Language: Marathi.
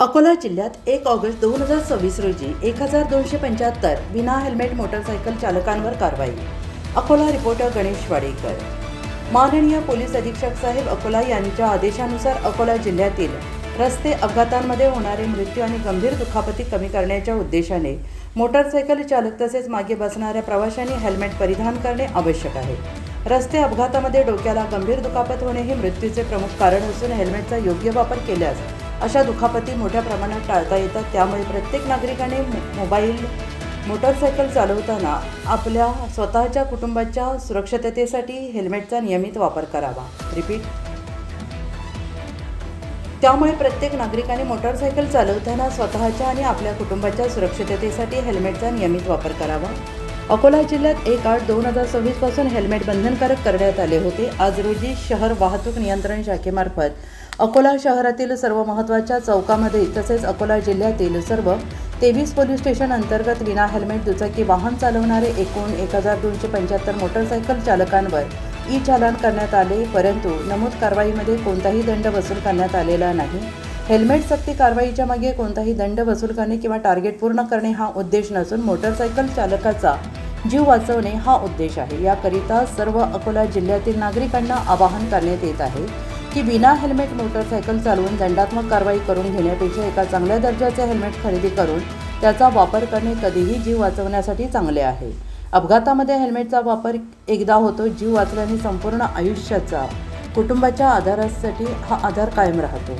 अकोला जिल्ह्यात 1 ऑगस्ट 2026 रोजी 1275 विना हेल्मेट मोटरसायकल चालकांवर कारवाई। अकोला रिपोर्टर गणेश वाडेकर। माननीय पोलीस अधीक्षक साहेब अकोला यांच्या आदेशानुसार अकोला जिल्ह्यातील रस्ते अपघातांमध्ये होणारे मृत्यू आणि गंभीर दुखापती कमी करण्याच्या उद्देशाने मोटरसायकल चालक तसेच मागे बसणाऱ्या प्रवाशांनी हेल्मेट परिधान करणे आवश्यक आहे। रस्ते अपघातामध्ये डोक्याला गंभीर दुखापत होणे हे मृत्यूचे प्रमुख कारण असून हेल्मेटचा योग्य वापर केल्यास अशा दुखापती मोठ्या प्रमाणात टाळता येतात। त्यामुळे प्रत्येक नागरिकाने मोटरसायकल चालवताना आपल्या स्वतःच्या कुटुंबाच्या सुरक्षिततेसाठी हेल्मेटचा नियमित वापर करावा। त्यामुळे प्रत्येक नागरिकाने मोटरसायकल चालवताना स्वतःच्या आणि आपल्या कुटुंबाच्या सुरक्षिततेसाठी हेल्मेटचा नियमित वापर करावा। अकोला जिल्ह्यात 1/8/2026 पासून हेल्मेट बंधनकारक करण्यात आले होते। आज रोजी शहर वाहतूक नियंत्रण शाखेमार्फत अकोला शहरातील सर्व महत्त्वाच्या चौकामध्ये तसेच अकोला जिल्ह्यातील सर्व 23 पोलीस स्टेशन अंतर्गत विना हेल्मेट दुचाकी वाहन चालवणारे एकूण 1275 मोटरसायकल चालकांवर ई-चालान करण्यात आले, परंतु नमूद कारवाईमध्ये कोणताही दंड वसूल करण्यात आलेला नाही। हेल्मेट सक्ती कारवाईच्या मागे कोणताही दंड वसूल करणे किंवा टार्गेट पूर्ण करणे हा उद्देश नसून मोटरसायकल चालकाचा जीव वाचवणे हा उद्देश आहे। याकरिता सर्व अकोला जिल्ह्यातील नागरिकांना आवाहन करण्यात येत आहे की विना हेल्मेट मोटरसायकल चालवून दंडात्मक कारवाई करून घेण्यापेक्षा एका चांगल्या दर्जाचे हेल्मेट खरेदी करून त्याचा वापर करणे कधीही जीव वाचवण्यासाठी चांगले आहे। अपघातामध्ये हेल्मेटचा वापर एकदा होतो, जीव वाचल्याने संपूर्ण आयुष्याचा कुटुंबाच्या आधारासाठी हा आधार कायम राहतो।